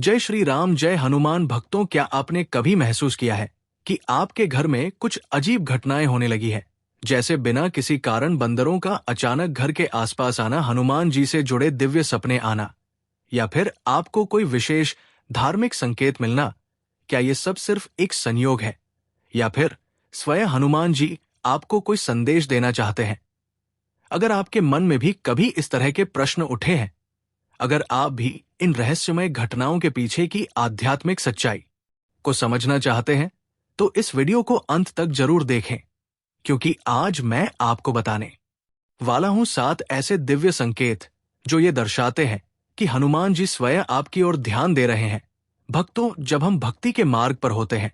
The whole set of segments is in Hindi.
जय श्री राम, जय हनुमान भक्तों। क्या आपने कभी महसूस किया है कि आपके घर में कुछ अजीब घटनाएं होने लगी है? जैसे बिना किसी कारण बंदरों का अचानक घर के आसपास आना, हनुमान जी से जुड़े दिव्य सपने आना, या फिर आपको कोई विशेष धार्मिक संकेत मिलना। क्या ये सब सिर्फ एक संयोग है, या फिर स्वयं हनुमान जी आपको कोई संदेश देना चाहते हैं? अगर आपके मन में भी कभी इस तरह के प्रश्न उठे हैं, अगर आप भी इन रहस्यमय घटनाओं के पीछे की आध्यात्मिक सच्चाई को समझना चाहते हैं, तो इस वीडियो को अंत तक जरूर देखें, क्योंकि आज मैं आपको बताने वाला हूं 7 ऐसे दिव्य संकेत जो ये दर्शाते हैं कि हनुमान जी स्वयं आपकी ओर ध्यान दे रहे हैं। भक्तों, जब हम भक्ति के मार्ग पर होते हैं,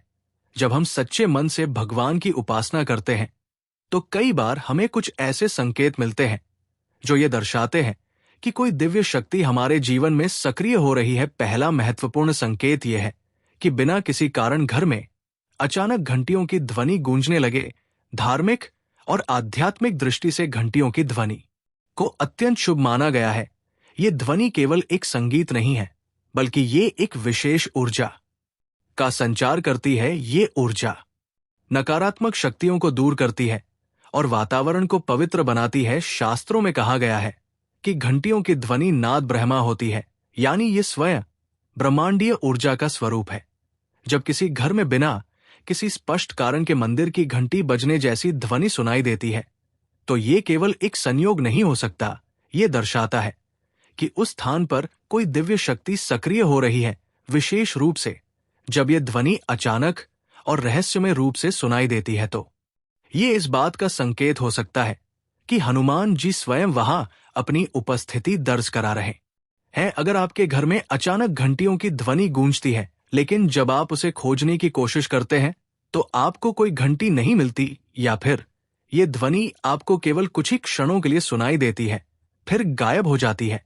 जब हम सच्चे मन से भगवान की उपासना करते हैं, तो कई बार हमें कुछ ऐसे संकेत मिलते हैं जो ये दर्शाते हैं कि कोई दिव्य शक्ति हमारे जीवन में सक्रिय हो रही है। पहला महत्वपूर्ण संकेत यह है कि बिना किसी कारण घर में अचानक घंटियों की ध्वनि गूंजने लगे। धार्मिक और आध्यात्मिक दृष्टि से घंटियों की ध्वनि को अत्यंत शुभ माना गया है। ये ध्वनि केवल एक संगीत नहीं है, बल्कि ये एक विशेष ऊर्जा का संचार करती है। ये ऊर्जा नकारात्मक शक्तियों को दूर करती है और वातावरण को पवित्र बनाती है। शास्त्रों में कहा गया है कि घंटियों की ध्वनि नाद ब्रह्मा होती है, यानी ये स्वयं ब्रह्मांडीय ऊर्जा का स्वरूप है। जब किसी घर में बिना किसी स्पष्ट कारण के मंदिर की घंटी बजने जैसी ध्वनि सुनाई देती है, तो ये केवल एक संयोग नहीं हो सकता। ये दर्शाता है कि उस स्थान पर कोई दिव्य शक्ति सक्रिय हो रही है। विशेष रूप से जब ये ध्वनि अचानक और रहस्यमय रूप से सुनाई देती है, तो ये इस बात का संकेत हो सकता है कि हनुमान जी स्वयं वहां अपनी उपस्थिति दर्ज करा रहे हैं। अगर आपके घर में अचानक घंटियों की ध्वनि गूंजती है, लेकिन जब आप उसे खोजने की कोशिश करते हैं तो आपको कोई घंटी नहीं मिलती, या फिर ये ध्वनि आपको केवल कुछ ही क्षणों के लिए सुनाई देती है फिर गायब हो जाती है,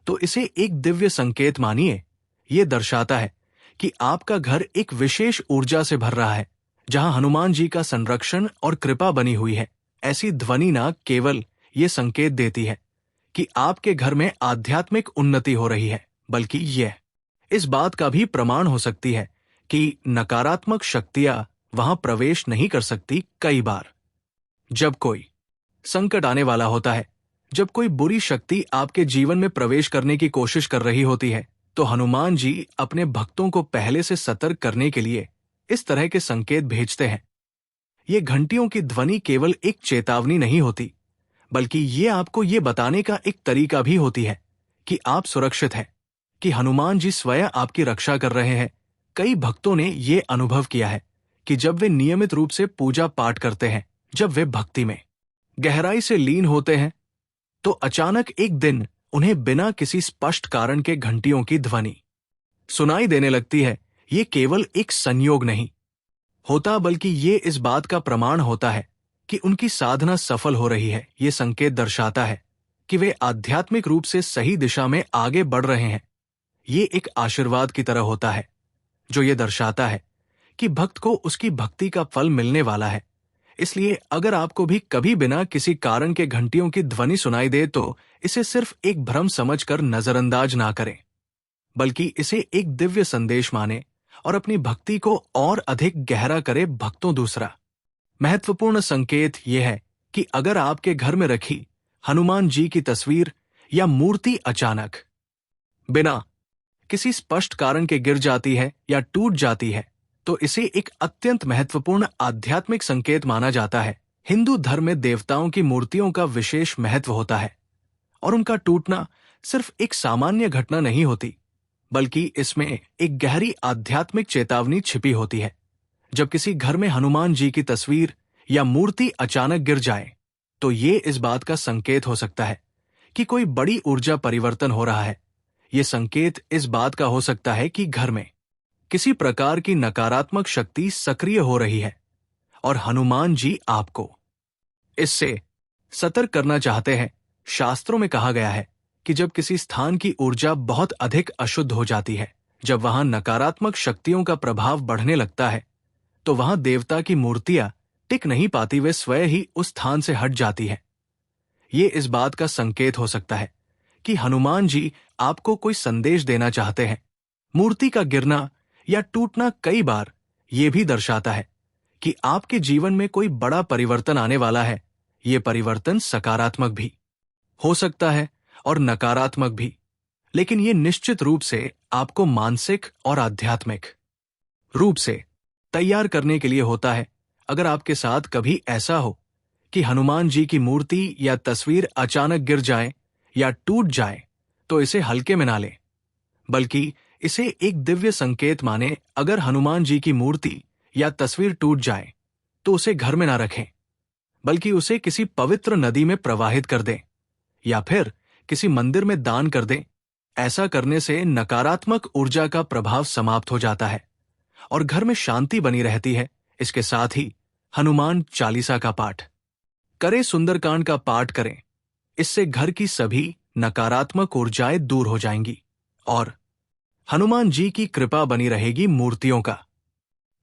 तो इसे एक दिव्य संकेत मानिए। ये दर्शाता है कि आपका घर एक विशेष ऊर्जा से भर रहा है, जहां हनुमान जी का संरक्षण और कृपा बनी हुई है। ऐसी ध्वनि न केवल ये संकेत देती है कि आपके घर में आध्यात्मिक उन्नति हो रही है, बल्कि यह इस बात का भी प्रमाण हो सकती है कि नकारात्मक शक्तियां वहां प्रवेश नहीं कर सकती। कई बार जब कोई संकट आने वाला होता है, जब कोई बुरी शक्ति आपके जीवन में प्रवेश करने की कोशिश कर रही होती है, तो हनुमान जी अपने भक्तों को पहले से सतर्क करने के लिए इस तरह के संकेत भेजते हैं। ये घंटियों की ध्वनि केवल एक चेतावनी नहीं होती, बल्कि ये आपको ये बताने का एक तरीका भी होती है कि आप सुरक्षित हैं, कि हनुमान जी स्वयं आपकी रक्षा कर रहे हैं। कई भक्तों ने ये अनुभव किया है कि जब वे नियमित रूप से पूजा पाठ करते हैं, जब वे भक्ति में गहराई से लीन होते हैं, तो अचानक एक दिन उन्हें बिना किसी स्पष्ट कारण के घंटियों की ध्वनि सुनाई देने लगती है। ये केवल एक संयोग नहीं होता, बल्कि ये इस बात का प्रमाण होता है कि उनकी साधना सफल हो रही है। ये संकेत दर्शाता है कि वे आध्यात्मिक रूप से सही दिशा में आगे बढ़ रहे हैं। ये एक आशीर्वाद की तरह होता है, जो ये दर्शाता है कि भक्त को उसकी भक्ति का फल मिलने वाला है। इसलिए अगर आपको भी कभी बिना किसी कारण के घंटियों की ध्वनि सुनाई दे, तो इसे सिर्फ एक भ्रम समझकर नजरअंदाज ना करें, बल्कि इसे एक दिव्य संदेश माने और अपनी भक्ति को और अधिक गहरा करे। भक्तों, दूसरा महत्वपूर्ण संकेत यह है कि अगर आपके घर में रखी हनुमान जी की तस्वीर या मूर्ति अचानक बिना किसी स्पष्ट कारण के गिर जाती है या टूट जाती है, तो इसे एक अत्यंत महत्वपूर्ण आध्यात्मिक संकेत माना जाता है। हिंदू धर्म में देवताओं की मूर्तियों का विशेष महत्व होता है, और उनका टूटना सिर्फ एक सामान्य घटना नहीं होती, बल्कि इसमें एक गहरी आध्यात्मिक चेतावनी छिपी होती है। जब किसी घर में हनुमान जी की तस्वीर या मूर्ति अचानक गिर जाए, तो ये इस बात का संकेत हो सकता है कि कोई बड़ी ऊर्जा परिवर्तन हो रहा है। ये संकेत इस बात का हो सकता है कि घर में किसी प्रकार की नकारात्मक शक्ति सक्रिय हो रही है, और हनुमान जी आपको इससे सतर्क करना चाहते हैं। शास्त्रों में कहा गया है कि जब किसी स्थान की ऊर्जा बहुत अधिक अशुद्ध हो जाती है, जब वहां नकारात्मक शक्तियों का प्रभाव बढ़ने लगता है, तो वहां देवता की मूर्तियां टिक नहीं पाती, वे स्वयं ही उस स्थान से हट जाती है। ये इस बात का संकेत हो सकता है कि हनुमान जी आपको कोई संदेश देना चाहते हैं। मूर्ति का गिरना या टूटना कई बार ये भी दर्शाता है कि आपके जीवन में कोई बड़ा परिवर्तन आने वाला है। ये परिवर्तन सकारात्मक भी हो सकता है और नकारात्मक भी, लेकिन ये निश्चित रूप से आपको मानसिक और आध्यात्मिक रूप से तैयार करने के लिए होता है। अगर आपके साथ कभी ऐसा हो कि हनुमान जी की मूर्ति या तस्वीर अचानक गिर जाए या टूट जाए, तो इसे हल्के में ना लें, बल्कि इसे एक दिव्य संकेत माने। अगर हनुमान जी की मूर्ति या तस्वीर टूट जाए तो उसे घर में ना रखें, बल्कि उसे किसी पवित्र नदी में प्रवाहित कर दें या फिर किसी मंदिर में दान कर दें। ऐसा करने से नकारात्मक ऊर्जा का प्रभाव समाप्त हो जाता है और घर में शांति बनी रहती है। इसके साथ ही हनुमान चालीसा का पाठ करें, सुंदरकांड का पाठ करें। इससे घर की सभी नकारात्मक ऊर्जाएं दूर हो जाएंगी और हनुमान जी की कृपा बनी रहेगी। मूर्तियों का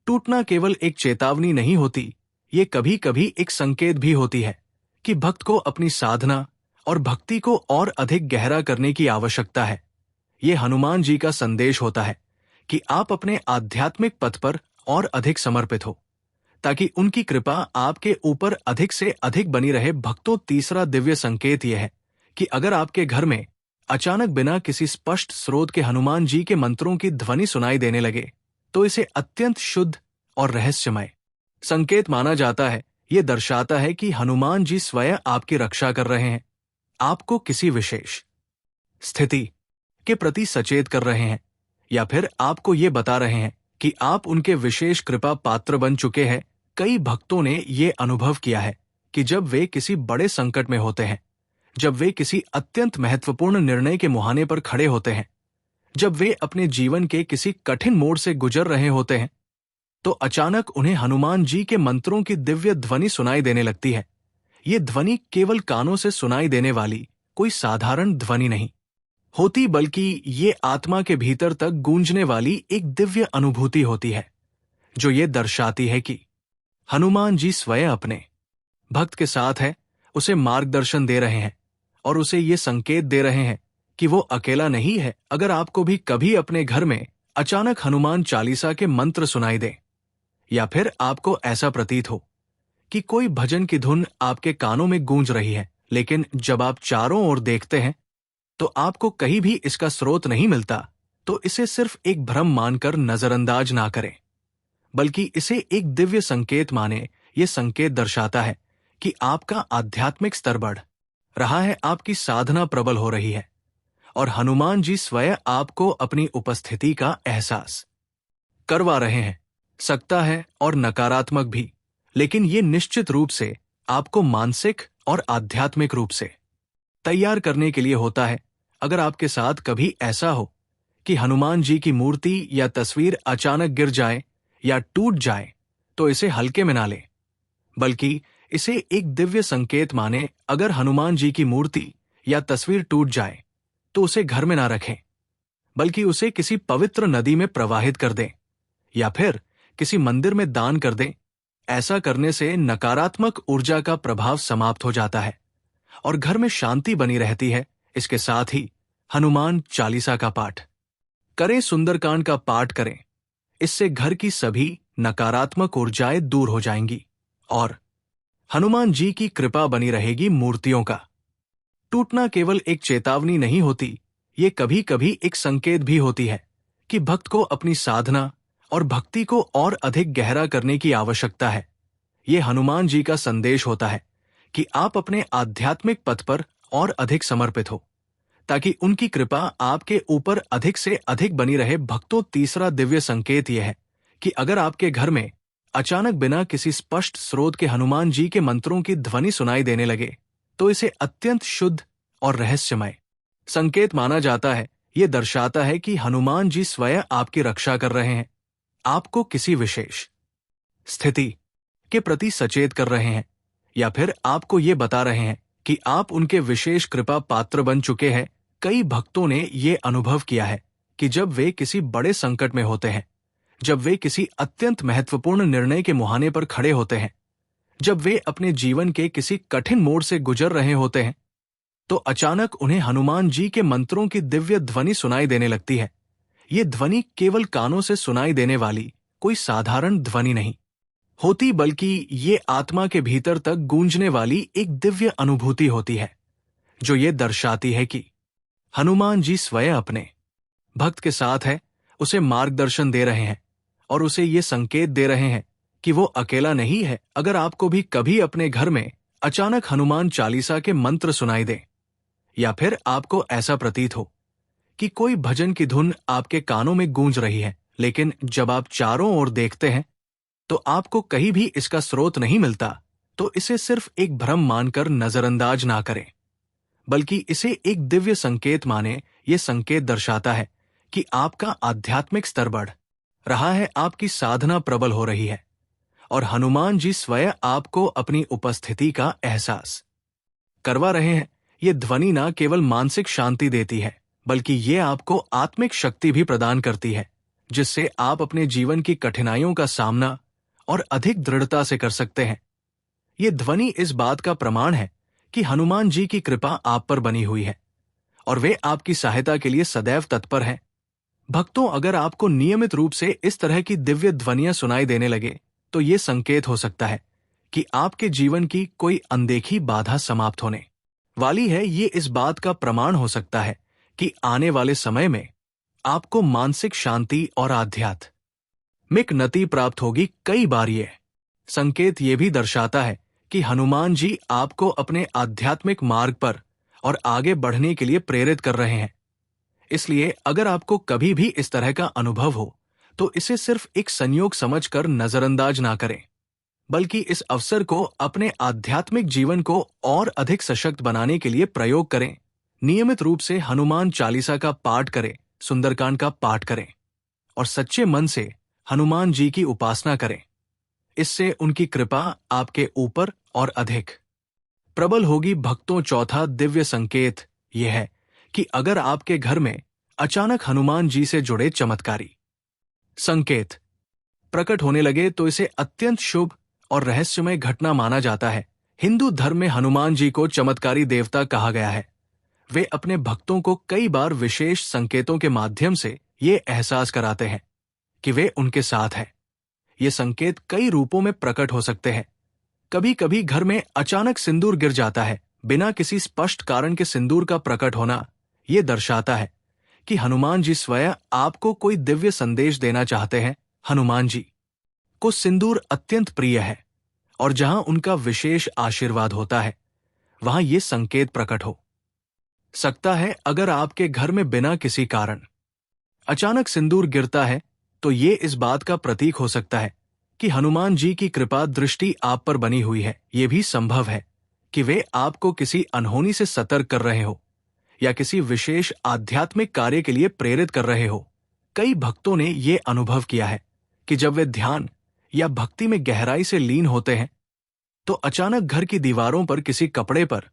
टूटना केवल एक चेतावनी नहीं होती, ये कभी कभी एक संकेत भी होती है कि भक्त को अपनी साधना और भक्ति को और अधिक गहरा करने की आवश्यकता है। ये हनुमान जी का संदेश होता है कि आप अपने आध्यात्मिक पथ पर और अधिक समर्पित हो, ताकि उनकी कृपा आपके ऊपर अधिक से अधिक बनी रहे। भक्तों, तीसरा दिव्य संकेत यह है कि अगर आपके घर में अचानक बिना किसी स्पष्ट स्रोत के हनुमान जी के मंत्रों की ध्वनि सुनाई देने लगे, तो इसे अत्यंत शुद्ध और रहस्यमय संकेत माना जाता है। ये दर्शाता है कि हनुमान जी स्वयं आपकी रक्षा कर रहे हैं, आपको किसी विशेष स्थिति के प्रति सचेत कर रहे हैं, या फिर आपको ये बता रहे हैं कि आप उनके विशेष कृपा पात्र बन चुके हैं। कई भक्तों ने ये अनुभव किया है कि जब वे किसी बड़े संकट में होते हैं, जब वे किसी अत्यंत महत्वपूर्ण निर्णय के मुहाने पर खड़े होते हैं, जब वे अपने जीवन के किसी कठिन मोड़ से गुजर रहे होते हैं, तो अचानक उन्हें हनुमान जी के मंत्रों की दिव्य ध्वनि सुनाई देने लगती है। ये ध्वनि केवल कानों से सुनाई देने वाली कोई साधारण ध्वनि नहीं होती, बल्कि ये आत्मा के भीतर तक गूंजने वाली एक दिव्य अनुभूति होती है, जो ये दर्शाती है कि हनुमान जी स्वयं अपने भक्त के साथ है, उसे मार्गदर्शन दे रहे हैं और उसे ये संकेत दे रहे हैं कि वो अकेला नहीं है। अगर आपको भी कभी अपने घर में अचानक हनुमान चालीसा के मंत्र सुनाई दे, या फिर आपको ऐसा प्रतीत हो कि कोई भजन की धुन आपके कानों में गूंज रही है, लेकिन जब आप चारों ओर देखते हैं तो आपको कहीं भी इसका स्रोत नहीं मिलता, तो इसे सिर्फ एक भ्रम मानकर नजरअंदाज ना करें, बल्कि इसे एक दिव्य संकेत माने। ये संकेत दर्शाता है कि आपका आध्यात्मिक स्तर बढ़ रहा है, आपकी साधना प्रबल हो रही है और हनुमान जी स्वयं आपको अपनी उपस्थिति का एहसास करवा रहे हैं। सकता है और नकारात्मक भी, लेकिन ये निश्चित रूप से आपको मानसिक और आध्यात्मिक रूप से तैयार करने के लिए होता है। अगर आपके साथ कभी ऐसा हो कि हनुमान जी की मूर्ति या तस्वीर अचानक गिर जाए या टूट जाए, तो इसे हल्के में ना लें, बल्कि इसे एक दिव्य संकेत माने। अगर हनुमान जी की मूर्ति या तस्वीर टूट जाए तो उसे घर में ना रखें, बल्कि उसे किसी पवित्र नदी में प्रवाहित कर दें या फिर किसी मंदिर में दान कर दें। ऐसा करने से नकारात्मक ऊर्जा का प्रभाव समाप्त हो जाता है और घर में शांति बनी रहती है। इसके साथ ही हनुमान चालीसा का पाठ करें, सुंदरकांड का पाठ करें। इससे घर की सभी नकारात्मक ऊर्जाएं दूर हो जाएंगी और हनुमान जी की कृपा बनी रहेगी। मूर्तियों का टूटना केवल एक चेतावनी नहीं होती, ये कभी कभी एक संकेत भी होती है कि भक्त को अपनी साधना और भक्ति को और अधिक गहरा करने की आवश्यकता है। ये हनुमान जी का संदेश होता है कि आप अपने आध्यात्मिक पथ पर और अधिक समर्पित हो, ताकि उनकी कृपा आपके ऊपर अधिक से अधिक बनी रहे। भक्तों, तीसरा दिव्य संकेत यह है कि अगर आपके घर में अचानक बिना किसी स्पष्ट स्रोत के हनुमान जी के मंत्रों की ध्वनि सुनाई देने लगे, तो इसे अत्यंत शुद्ध और रहस्यमय संकेत माना जाता है। ये दर्शाता है कि हनुमान जी स्वयं आपकी रक्षा कर रहे हैं, आपको किसी विशेष स्थिति के प्रति सचेत कर रहे हैं, या फिर आपको ये बता रहे हैं कि आप उनके विशेष कृपा पात्र बन चुके हैं। कई भक्तों ने ये अनुभव किया है कि जब वे किसी बड़े संकट में होते हैं, जब वे किसी अत्यंत महत्वपूर्ण निर्णय के मुहाने पर खड़े होते हैं, जब वे अपने जीवन के किसी कठिन मोड़ से गुजर रहे होते हैं, तो अचानक उन्हें हनुमान जी के मंत्रों की दिव्य ध्वनि सुनाई देने लगती है। ये ध्वनि केवल कानों से सुनाई देने वाली कोई साधारण ध्वनि नहीं होती, बल्कि ये आत्मा के भीतर तक गूंजने वाली एक दिव्य अनुभूति होती है, जो ये दर्शाती है कि हनुमान जी स्वयं अपने भक्त के साथ है, उसे मार्गदर्शन दे रहे हैं और उसे ये संकेत दे रहे हैं कि वो अकेला नहीं है। अगर आपको भी कभी अपने घर में अचानक हनुमान चालीसा के मंत्र सुनाई दे, या फिर आपको ऐसा प्रतीत हो कि कोई भजन की धुन आपके कानों में गूंज रही है, लेकिन जब आप चारों ओर देखते हैं तो आपको कहीं भी इसका स्रोत नहीं मिलता, तो इसे सिर्फ एक भ्रम मानकर नजरअंदाज ना करें, बल्कि इसे एक दिव्य संकेत माने। ये संकेत दर्शाता है कि आपका आध्यात्मिक स्तर बढ़ रहा है, आपकी साधना प्रबल हो रही है और हनुमान जी स्वयं आपको अपनी उपस्थिति का एहसास करवा रहे हैं। ये ध्वनि न केवल मानसिक शांति देती है, बल्कि ये आपको आत्मिक शक्ति भी प्रदान करती है, जिससे आप अपने जीवन की कठिनाइयों का सामना और अधिक दृढ़ता से कर सकते हैं। ये ध्वनि इस बात का प्रमाण है कि हनुमान जी की कृपा आप पर बनी हुई है और वे आपकी सहायता के लिए सदैव तत्पर हैं। भक्तों, अगर आपको नियमित रूप से इस तरह की दिव्य ध्वनियां सुनाई देने लगे, तो ये संकेत हो सकता है कि आपके जीवन की कोई अनदेखी बाधा समाप्त होने वाली है। ये इस बात का प्रमाण हो सकता है कि आने वाले समय में आपको मानसिक शांति और आध्यात्मिक नति प्राप्त होगी। कई बार ये संकेत ये भी दर्शाता है कि हनुमान जी आपको अपने आध्यात्मिक मार्ग पर और आगे बढ़ने के लिए प्रेरित कर रहे हैं। इसलिए अगर आपको कभी भी इस तरह का अनुभव हो, तो इसे सिर्फ एक संयोग समझकर नजरअंदाज ना करें, बल्कि इस अवसर को अपने आध्यात्मिक जीवन को और अधिक सशक्त बनाने के लिए प्रयोग करें। नियमित रूप से हनुमान चालीसा का पाठ करें, सुंदरकांड का पाठ करें और सच्चे मन से हनुमान जी की उपासना करें। इससे उनकी कृपा आपके ऊपर और अधिक प्रबल होगी। भक्तों, चौथा दिव्य संकेत यह है कि अगर आपके घर में अचानक हनुमान जी से जुड़े चमत्कारी संकेत प्रकट होने लगे, तो इसे अत्यंत शुभ और रहस्यमय घटना माना जाता है। हिंदू धर्म में हनुमान जी को चमत्कारी देवता कहा गया है। वे अपने भक्तों को कई बार विशेष संकेतों के माध्यम से ये एहसास कराते हैं कि वे उनके साथ हैं। ये संकेत कई रूपों में प्रकट हो सकते हैं। कभी कभी घर में अचानक सिंदूर गिर जाता है। बिना किसी स्पष्ट कारण के सिंदूर का प्रकट होना ये दर्शाता है कि हनुमान जी स्वयं आपको कोई दिव्य संदेश देना चाहते हैं। हनुमान जी को सिंदूर अत्यंत प्रिय है और जहां उनका विशेष आशीर्वाद होता है, वहां ये संकेत प्रकट हो सकता है। अगर आपके घर में बिना किसी कारण अचानक सिंदूर गिरता है, तो ये इस बात का प्रतीक हो सकता है कि हनुमान जी की कृपा दृष्टि आप पर बनी हुई है। ये भी संभव है कि वे आपको किसी अनहोनी से सतर्क कर रहे हो या किसी विशेष आध्यात्मिक कार्य के लिए प्रेरित कर रहे हो। कई भक्तों ने ये अनुभव किया है कि जब वे ध्यान या भक्ति में गहराई से लीन होते हैं, तो अचानक घर की दीवारों पर, किसी कपड़े पर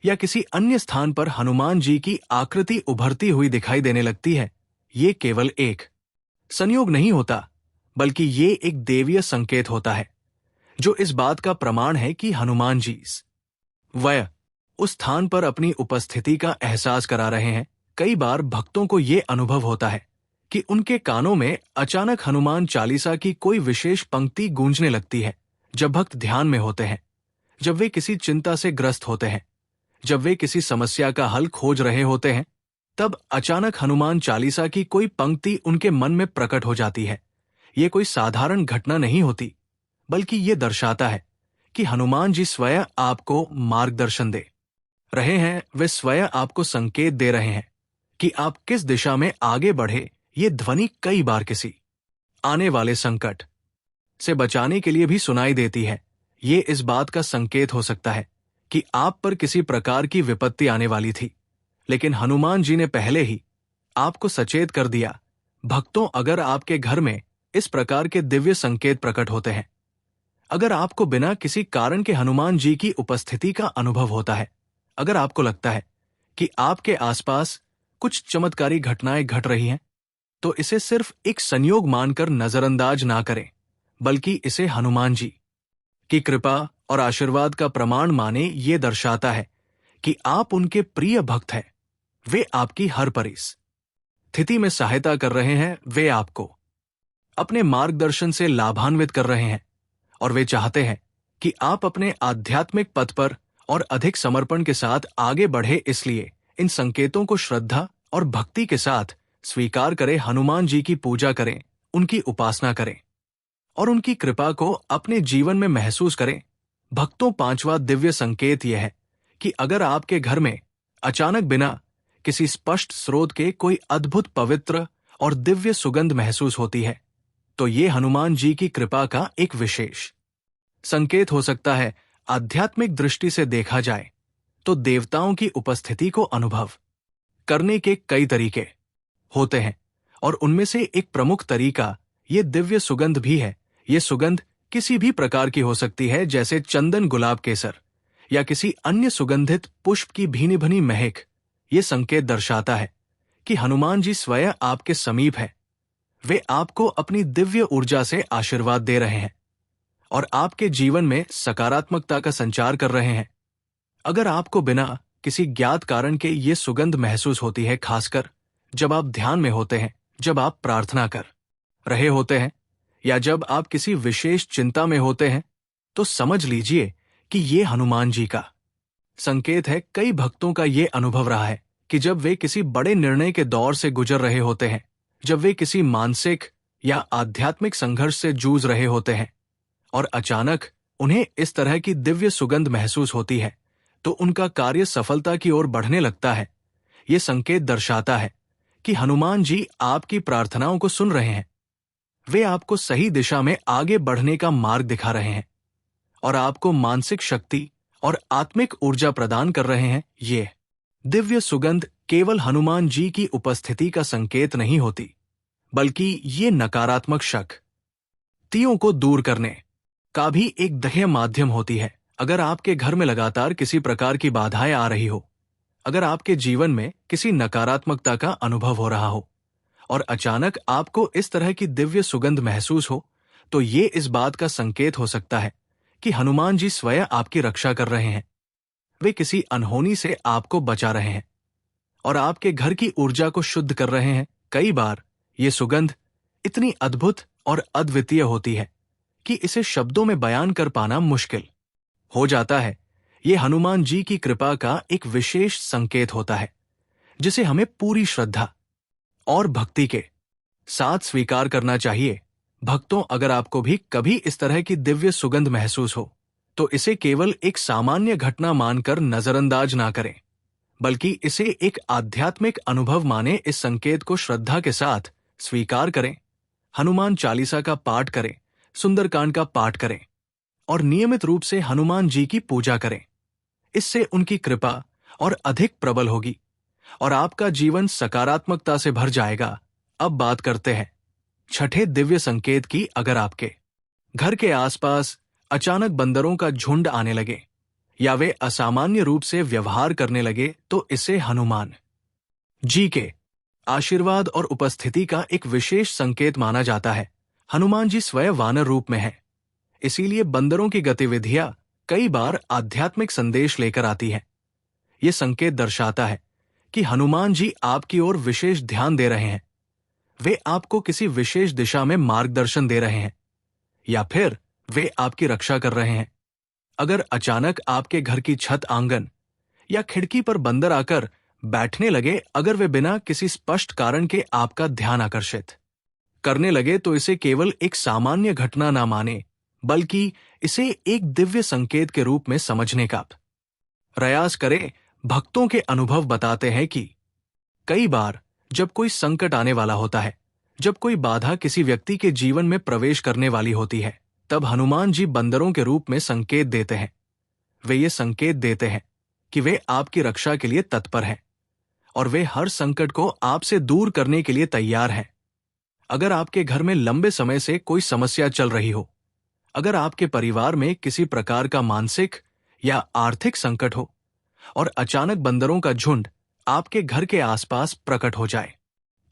या किसी अन्य स्थान पर हनुमान जी की आकृति उभरती हुई दिखाई देने लगती है। ये केवल एक संयोग नहीं होता, बल्कि ये एक देवीय संकेत होता है, जो इस बात का प्रमाण है कि हनुमान जी वह उस स्थान पर अपनी उपस्थिति का एहसास करा रहे हैं। कई बार भक्तों को ये अनुभव होता है कि उनके कानों में अचानक हनुमान चालीसा की कोई विशेष पंक्ति गूंजने लगती है। जब भक्त ध्यान में होते हैं, जब वे किसी चिंता से ग्रस्त होते हैं, जब वे किसी समस्या का हल खोज रहे होते हैं, तब अचानक हनुमान चालीसा की कोई पंक्ति उनके मन में प्रकट हो जाती है। ये कोई साधारण घटना नहीं होती, बल्कि ये दर्शाता है कि हनुमान जी स्वयं आपको मार्गदर्शन दे रहे हैं। वे स्वयं आपको संकेत दे रहे हैं कि आप किस दिशा में आगे बढ़े। ये ध्वनि कई बार किसी आने वाले संकट से बचाने के लिए भी सुनाई देती है। ये इस बात का संकेत हो सकता है कि आप पर किसी प्रकार की विपत्ति आने वाली थी, लेकिन हनुमान जी ने पहले ही आपको सचेत कर दिया। भक्तों, अगर आपके घर में इस प्रकार के दिव्य संकेत प्रकट होते हैं, अगर आपको बिना किसी कारण के हनुमान जी की उपस्थिति का अनुभव होता है, अगर आपको लगता है कि आपके आसपास कुछ चमत्कारी घटनाएं घट रही हैं, तो इसे सिर्फ एक संयोग मानकर नजरअंदाज ना करें, बल्कि इसे हनुमान जी की कृपा और आशीर्वाद का प्रमाण माने। ये दर्शाता है कि आप उनके प्रिय भक्त हैं। वे आपकी हर स्थिति में सहायता कर रहे हैं, वे आपको अपने मार्गदर्शन से लाभान्वित कर रहे हैं और वे चाहते हैं कि आप अपने आध्यात्मिक पथ पर और अधिक समर्पण के साथ आगे बढ़े। इसलिए इन संकेतों को श्रद्धा और भक्ति के साथ स्वीकार करें। हनुमान जी की पूजा करें, उनकी उपासना करें और उनकी कृपा को अपने जीवन में महसूस करें। भक्तों, पांचवा दिव्य संकेत यह है कि अगर आपके घर में अचानक बिना किसी स्पष्ट स्रोत के कोई अद्भुत पवित्र और दिव्य सुगंध महसूस होती है, तो ये हनुमान जी की कृपा का एक विशेष संकेत हो सकता है। आध्यात्मिक दृष्टि से देखा जाए तो देवताओं की उपस्थिति को अनुभव करने के कई तरीके होते हैं और उनमें से एक प्रमुख तरीका ये दिव्य सुगंध भी है। ये सुगंध किसी भी प्रकार की हो सकती है, जैसे चंदन, गुलाब, केसर या किसी अन्य सुगंधित पुष्प की भीनी भनी महक। ये संकेत दर्शाता है कि हनुमान जी स्वयं आपके समीप है। वे आपको अपनी दिव्य ऊर्जा से आशीर्वाद दे रहे हैं और आपके जीवन में सकारात्मकता का संचार कर रहे हैं। अगर आपको बिना किसी ज्ञात कारण के ये सुगंध महसूस होती है, खासकर जब आप ध्यान में होते हैं, जब आप प्रार्थना कर रहे होते हैं या जब आप किसी विशेष चिंता में होते हैं, तो समझ लीजिए कि ये हनुमान जी का संकेत है। कई भक्तों का ये अनुभव रहा है कि जब वे किसी बड़े निर्णय के दौर से गुजर रहे होते हैं, जब वे किसी मानसिक या आध्यात्मिक संघर्ष से जूझ रहे होते हैं और अचानक उन्हें इस तरह की दिव्य सुगंध महसूस होती है, तो उनका कार्य सफलता की ओर बढ़ने लगता है। ये संकेत दर्शाता है कि हनुमान जी आपकी प्रार्थनाओं को सुन रहे हैं। वे आपको सही दिशा में आगे बढ़ने का मार्ग दिखा रहे हैं और आपको मानसिक शक्ति और आत्मिक ऊर्जा प्रदान कर रहे हैं। ये दिव्य सुगंध केवल हनुमान जी की उपस्थिति का संकेत नहीं होती, बल्कि ये नकारात्मक शक्तियों को दूर करने का भी एक दृढ़ माध्यम होती है। अगर आपके घर में लगातार किसी प्रकार की बाधाएं आ रही हो, अगर आपके जीवन में किसी नकारात्मकता का अनुभव हो रहा हो और अचानक आपको इस तरह की दिव्य सुगंध महसूस हो, तो ये इस बात का संकेत हो सकता है कि हनुमान जी स्वयं आपकी रक्षा कर रहे हैं। वे किसी अनहोनी से आपको बचा रहे हैं और आपके घर की ऊर्जा को शुद्ध कर रहे हैं। कई बार ये सुगंध इतनी अद्भुत और अद्वितीय होती है कि इसे शब्दों में बयान कर पाना मुश्किल हो जाता है। ये हनुमान जी की कृपा का एक विशेष संकेत होता है, जिसे हमें पूरी श्रद्धा और भक्ति के साथ स्वीकार करना चाहिए। भक्तों, अगर आपको भी कभी इस तरह की दिव्य सुगंध महसूस हो, तो इसे केवल एक सामान्य घटना मानकर नजरअंदाज ना करें, बल्कि इसे एक आध्यात्मिक अनुभव माने। इस संकेत को श्रद्धा के साथ स्वीकार करें। हनुमान चालीसा का पाठ करें, सुंदरकांड का पाठ करें और नियमित रूप से हनुमान जी की पूजा करें। इससे उनकी कृपा और अधिक प्रबल होगी और आपका जीवन सकारात्मकता से भर जाएगा। अब बात करते हैं छठे दिव्य संकेत की। अगर आपके घर के आसपास अचानक बंदरों का झुंड आने लगे या वे असामान्य रूप से व्यवहार करने लगे, तो इसे हनुमान जी के आशीर्वाद और उपस्थिति का एक विशेष संकेत माना जाता है। हनुमान जी स्वयं वानर रूप में हैं, इसीलिए बंदरों की गतिविधियां कई बार आध्यात्मिक संदेश लेकर आती हैं। ये संकेत दर्शाता है कि हनुमान जी आपकी ओर विशेष ध्यान दे रहे हैं। वे आपको किसी विशेष दिशा में मार्गदर्शन दे रहे हैं या फिर वे आपकी रक्षा कर रहे हैं। अगर अचानक आपके घर की छत, आंगन या खिड़की पर बंदर आकर बैठने लगे, अगर वे बिना किसी स्पष्ट कारण के आपका ध्यान आकर्षित करने लगे, तो इसे केवल एक सामान्य घटना ना माने, बल्कि इसे एक दिव्य संकेत के रूप में समझने का प्रयास करें। भक्तों के अनुभव बताते हैं कि कई बार जब कोई संकट आने वाला होता है, जब कोई बाधा किसी व्यक्ति के जीवन में प्रवेश करने वाली होती है, तब हनुमान जी बंदरों के रूप में संकेत देते हैं। वे ये संकेत देते हैं कि वे आपकी रक्षा के लिए तत्पर हैं और वे हर संकट को आपसे दूर करने के लिए तैयार हैं। अगर आपके घर में लंबे समय से कोई समस्या चल रही हो, अगर आपके परिवार में किसी प्रकार का मानसिक या आर्थिक संकट हो और अचानक बंदरों का झुंड आपके घर के आसपास प्रकट हो जाए,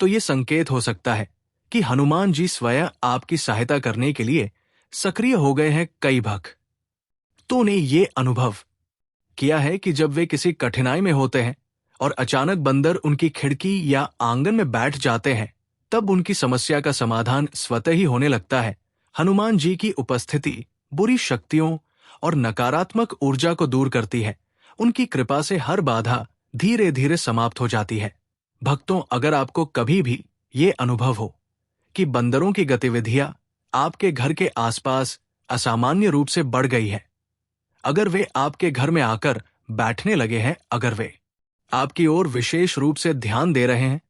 तो ये संकेत हो सकता है कि हनुमान जी स्वयं आपकी सहायता करने के लिए सक्रिय हो गए हैं। कई भक्तों ने ये अनुभव किया है कि जब वे किसी कठिनाई में होते हैं और अचानक बंदर उनकी खिड़की या आंगन में बैठ जाते हैं, तब उनकी समस्या का समाधान स्वतः ही होने लगता है। हनुमान जी की उपस्थिति बुरी शक्तियों और नकारात्मक ऊर्जा को दूर करती है। उनकी कृपा से हर बाधा धीरे धीरे समाप्त हो जाती है। भक्तों, अगर आपको कभी भी ये अनुभव हो कि बंदरों की गतिविधियां आपके घर के आसपास असामान्य रूप से बढ़ गई है, अगर वे आपके घर में आकर बैठने लगे हैं, अगर वे आपकी ओर विशेष रूप से ध्यान दे रहे हैं,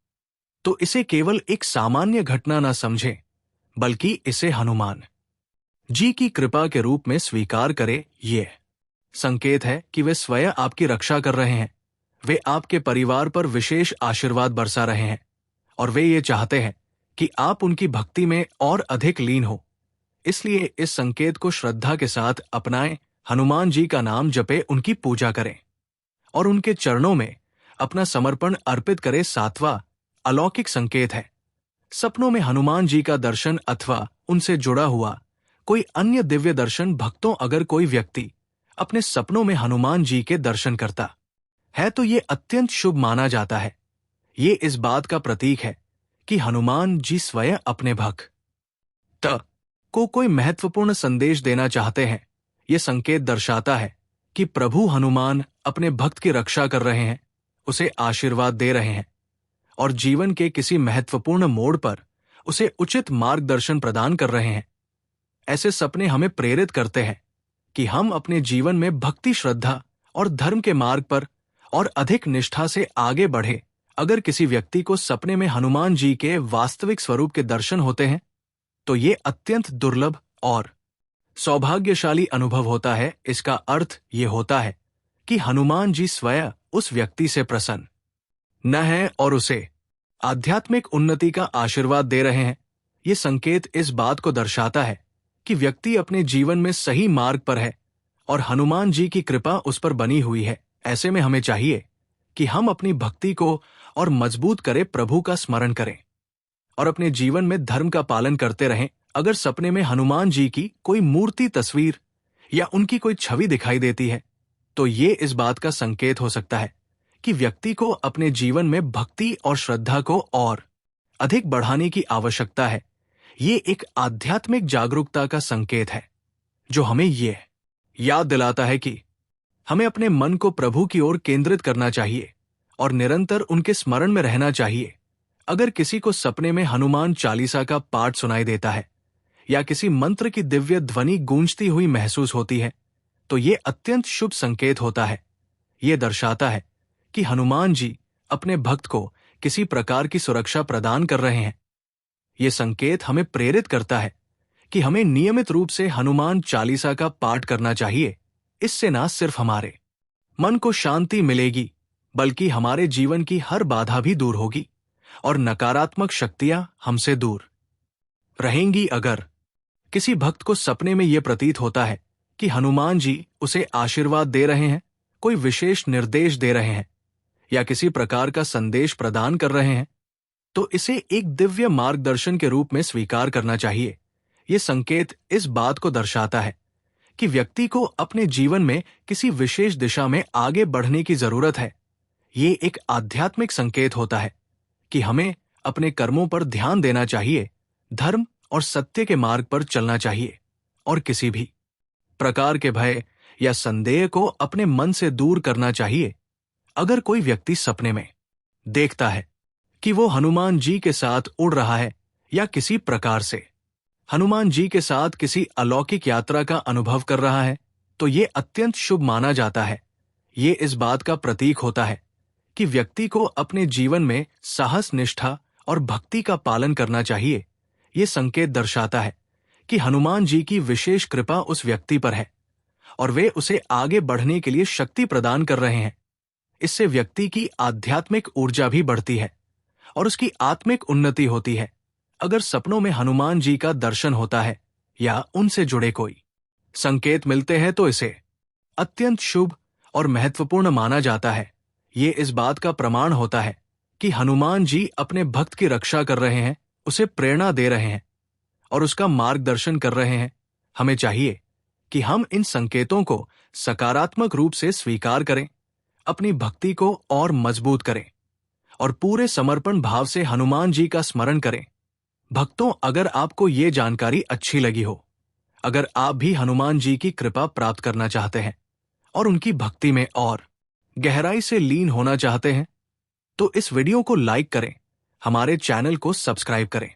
तो इसे केवल एक सामान्य घटना न समझें, बल्कि इसे हनुमान जी की कृपा के रूप में स्वीकार करें। ये संकेत है कि वे स्वयं आपकी रक्षा कर रहे हैं। वे आपके परिवार पर विशेष आशीर्वाद बरसा रहे हैं और वे ये चाहते हैं कि आप उनकी भक्ति में और अधिक लीन हो। इसलिए इस संकेत को श्रद्धा के साथ अपनाएं, हनुमान जी का नाम जपे, उनकी पूजा करें और उनके चरणों में अपना समर्पण अर्पित करें। 7वां अलौकिक संकेत है सपनों में हनुमान जी का दर्शन अथवा उनसे जुड़ा हुआ कोई अन्य दिव्य दर्शन। भक्तों, अगर कोई व्यक्ति अपने सपनों में हनुमान जी के दर्शन करता है तो ये अत्यंत शुभ माना जाता है। ये इस बात का प्रतीक है कि हनुमान जी स्वयं अपने भक्त को कोई महत्वपूर्ण संदेश देना चाहते हैं। ये संकेत दर्शाता है कि प्रभु हनुमान अपने भक्त की रक्षा कर रहे हैं, उसे आशीर्वाद दे रहे हैं और जीवन के किसी महत्वपूर्ण मोड़ पर उसे उचित मार्गदर्शन प्रदान कर रहे हैं। ऐसे सपने हमें प्रेरित करते हैं कि हम अपने जीवन में भक्ति, श्रद्धा और धर्म के मार्ग पर और अधिक निष्ठा से आगे बढ़े। अगर किसी व्यक्ति को सपने में हनुमान जी के वास्तविक स्वरूप के दर्शन होते हैं तो ये अत्यंत दुर्लभ और सौभाग्यशाली अनुभव होता है। इसका अर्थ ये होता है कि हनुमान जी स्वयं उस व्यक्ति से प्रसन्न न है और उसे आध्यात्मिक उन्नति का आशीर्वाद दे रहे हैं। ये संकेत इस बात को दर्शाता है कि व्यक्ति अपने जीवन में सही मार्ग पर है और हनुमान जी की कृपा उस पर बनी हुई है। ऐसे में हमें चाहिए कि हम अपनी भक्ति को और मजबूत करें, प्रभु का स्मरण करें और अपने जीवन में धर्म का पालन करते रहें। अगर सपने में हनुमान जी की कोई मूर्ति, तस्वीर या उनकी कोई छवि दिखाई देती है तो ये इस बात का संकेत हो सकता है कि व्यक्ति को अपने जीवन में भक्ति और श्रद्धा को और अधिक बढ़ाने की आवश्यकता है। ये एक आध्यात्मिक जागरूकता का संकेत है जो हमें ये याद दिलाता है कि हमें अपने मन को प्रभु की ओर केंद्रित करना चाहिए और निरंतर उनके स्मरण में रहना चाहिए। अगर किसी को सपने में हनुमान चालीसा का पाठ सुनाई देता है या किसी मंत्र की दिव्य ध्वनि गूंजती हुई महसूस होती है तो ये अत्यंत शुभ संकेत होता है। ये दर्शाता है कि हनुमान जी अपने भक्त को किसी प्रकार की सुरक्षा प्रदान कर रहे हैं। ये संकेत हमें प्रेरित करता है कि हमें नियमित रूप से हनुमान चालीसा का पाठ करना चाहिए। इससे न सिर्फ हमारे मन को शांति मिलेगी बल्कि हमारे जीवन की हर बाधा भी दूर होगी और नकारात्मक शक्तियां हमसे दूर रहेंगी। अगर किसी भक्त को सपने में यह प्रतीत होता है कि हनुमान जी उसे आशीर्वाद दे रहे हैं, कोई विशेष निर्देश दे रहे हैं या किसी प्रकार का संदेश प्रदान कर रहे हैं तो इसे एक दिव्य मार्गदर्शन के रूप में स्वीकार करना चाहिए। ये संकेत इस बात को दर्शाता है कि व्यक्ति को अपने जीवन में किसी विशेष दिशा में आगे बढ़ने की जरूरत है। ये एक आध्यात्मिक संकेत होता है कि हमें अपने कर्मों पर ध्यान देना चाहिए, धर्म और सत्य के मार्ग पर चलना चाहिए और किसी भी प्रकार के भय या संदेह को अपने मन से दूर करना चाहिए। अगर कोई व्यक्ति सपने में देखता है कि वो हनुमान जी के साथ उड़ रहा है या किसी प्रकार से हनुमान जी के साथ किसी अलौकिक यात्रा का अनुभव कर रहा है तो ये अत्यंत शुभ माना जाता है। ये इस बात का प्रतीक होता है कि व्यक्ति को अपने जीवन में साहस, निष्ठा और भक्ति का पालन करना चाहिए। ये संकेत दर्शाता है कि हनुमान जी की विशेष कृपा उस व्यक्ति पर है और वे उसे आगे बढ़ने के लिए शक्ति प्रदान कर रहे हैं। इससे व्यक्ति की आध्यात्मिक ऊर्जा भी बढ़ती है और उसकी आत्मिक उन्नति होती है। अगर सपनों में हनुमान जी का दर्शन होता है या उनसे जुड़े कोई संकेत मिलते हैं तो इसे अत्यंत शुभ और महत्वपूर्ण माना जाता है। ये इस बात का प्रमाण होता है कि हनुमान जी अपने भक्त की रक्षा कर रहे हैं, उसे प्रेरणा दे रहे हैं और उसका मार्गदर्शन कर रहे हैं। हमें चाहिए कि हम इन संकेतों को सकारात्मक रूप से स्वीकार करें अपनी भक्ति को और मजबूत करें और पूरे समर्पण भाव से हनुमान जी का स्मरण करें। भक्तों, अगर आपको ये जानकारी अच्छी लगी हो, अगर आप भी हनुमान जी की कृपा प्राप्त करना चाहते हैं और उनकी भक्ति में और गहराई से लीन होना चाहते हैं, तो इस वीडियो को लाइक करें, हमारे चैनल को सब्सक्राइब करें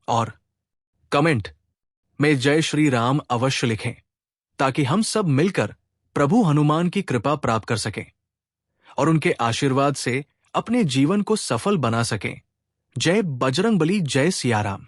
और कमेंट में जय श्री राम अवश्य लिखें, ताकि हम सब मिलकर प्रभु हनुमान की कृपा प्राप्त कर सकें और उनके आशीर्वाद से अपने जीवन को सफल बना सकें। जय बजरंगबली, जय सिया राम।